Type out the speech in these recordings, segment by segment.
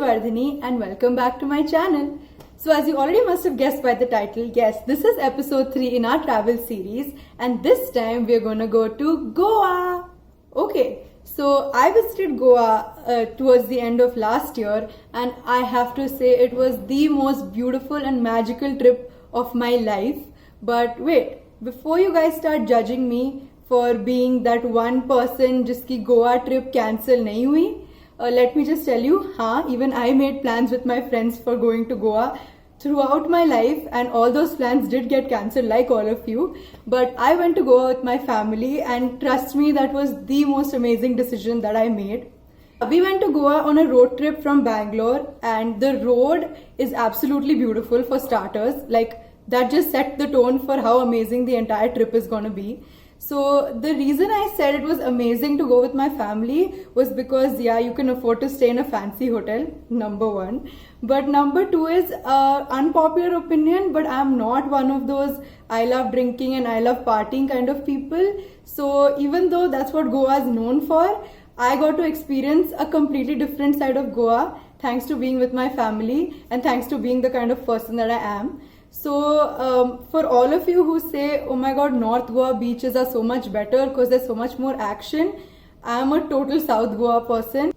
Vardhini and welcome back to my channel. So as you already must have guessed by the title, yes, this is episode 3 in our travel series and this time we're gonna go to Goa. Okay, so I visited Goa towards the end of last year and I have to say it was the most beautiful and magical trip of my life. But wait, before you guys start judging me for being that one person jiski Goa trip cancel nahi hui, let me just tell you, even I made plans with my friends for going to Goa throughout my life and all those plans did get cancelled like all of you. But I went to Goa with my family and trust me, that was the most amazing decision that I made. We went to Goa on a road trip from Bangalore and the road is absolutely beautiful for starters. Like that just set the tone for how amazing the entire trip is gonna be. So the reason I said it was amazing to go with my family was because you can afford to stay in a fancy hotel, number one. But number two is unpopular opinion, but I'm not one of those I love drinking and I love partying kind of people. So even though that's what Goa is known for, I got to experience a completely different side of Goa thanks to being with my family and thanks to being the kind of person that I am. So for all of you who say, oh my god, North Goa beaches are so much better because there's so much more action, I am a total South Goa person.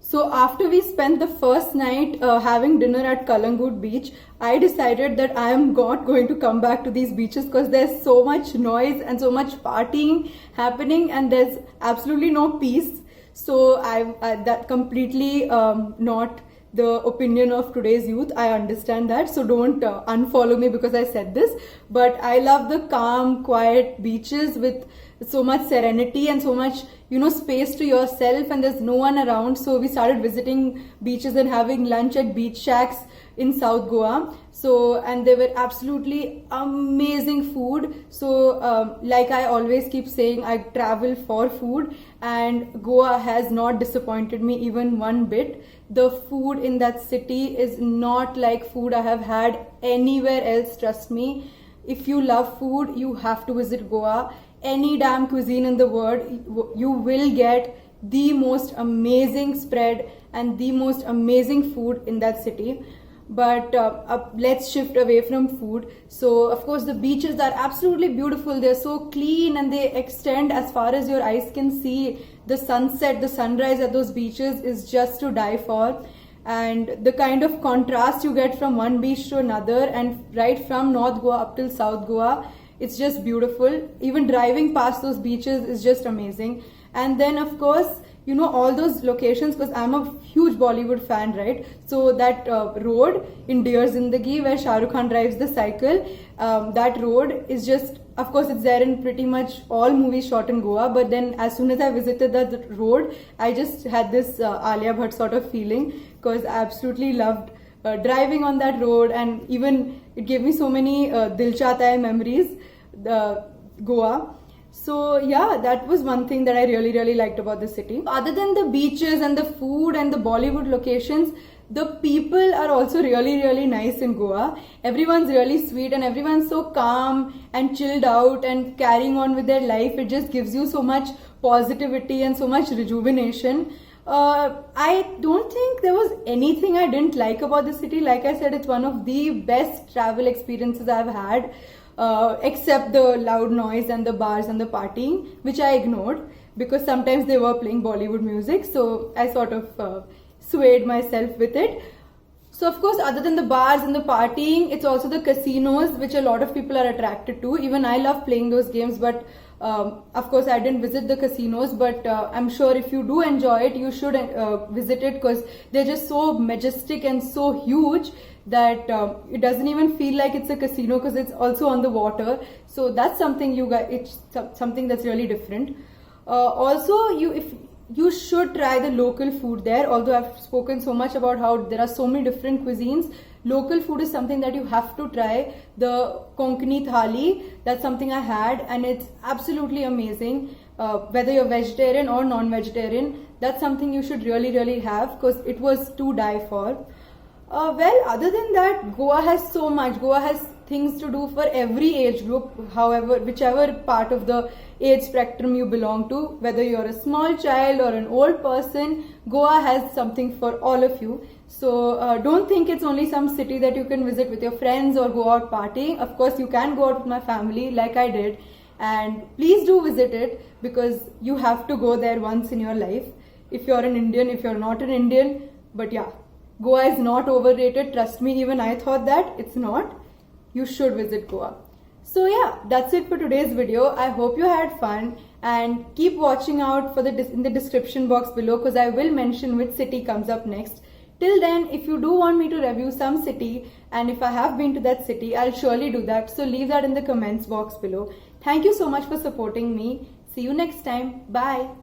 So after we spent the first night having dinner at Kalangut beach, I decided that I am not going to come back to these beaches because there's so much noise and so much partying happening and there's absolutely no peace. So that completely not the opinion of today's youth. I understand that, so don't unfollow me because I said this, but I love the calm, quiet beaches with so much serenity and so much, space to yourself and there's no one around. So we started visiting beaches and having lunch at beach shacks in South Goa. So, and they were absolutely amazing food. So like I always keep saying, I travel for food and Goa has not disappointed me even one bit. The food in that city is not like food I have had anywhere else, trust me. If you love food, you have to visit Goa. Any damn cuisine in the world, you will get the most amazing spread and the most amazing food in that city. But let's shift away from food. So of course the beaches are absolutely beautiful. They're so clean and they extend as far as your eyes can see. The sunset, the sunrise at those beaches is just to die for. And the kind of contrast you get from one beach to another and right from North Goa up till South Goa, it's just beautiful. Even driving past those beaches is just amazing. And then of course, all those locations, because I'm a huge Bollywood fan, right? So that road in Dear Zindagi where Shah Rukh Khan drives the cycle, that road is just, of course it's there in pretty much all movies shot in Goa, but then as soon as I visited that road, I just had this Alia Bhatt sort of feeling because I absolutely loved driving on that road and even it gave me so many Dil Chahta Hai memories, Goa. So yeah, that was one thing that I really liked about the city. Other than the beaches and the food and the Bollywood locations, the people are also really nice in Goa. Everyone's really sweet and everyone's so calm and chilled out and carrying on with their life. It just gives you so much positivity and so much rejuvenation. I don't think there was anything I didn't like about the city. Like I said, it's one of the best travel experiences I've had. Except the loud noise and the bars and the partying, which I ignored because sometimes they were playing Bollywood music, so I sort of swayed myself with it. So of course, other than the bars and the partying, it's also the casinos, which a lot of people are attracted to. Even I love playing those games, but of course I didn't visit the casinos, but I'm sure if you do enjoy it, you should visit it because they're just so majestic and so huge that it doesn't even feel like it's a casino because it's also on the water. So that's something it's something that's really different. Also, you should try the local food there. Although I've spoken so much about how there are so many different cuisines, local food is something that you have to try. The Konkani thali, that's something I had and it's absolutely amazing. Whether you're vegetarian or non-vegetarian, that's something you should really have because it was to die for. Well, other than that, Goa has so much. Goa has things to do for every age group, whichever part of the age spectrum you belong to, whether you're a small child or an old person, Goa has something for all of you. So don't think it's only some city that you can visit with your friends or go out partying. Of course, you can go out with my family like I did. And please do visit it because you have to go there once in your life. If you're an Indian, if you're not an Indian. But yeah, Goa is not overrated. Trust me, even I thought that. It's not. You should visit Goa. So yeah, that's it for today's video. I hope you had fun and keep watching out for in the description box below because I will mention which city comes up next. Till then, if you do want me to review some city and if I have been to that city, I'll surely do that. So leave that in the comments box below. Thank you so much for supporting me. See you next time. Bye.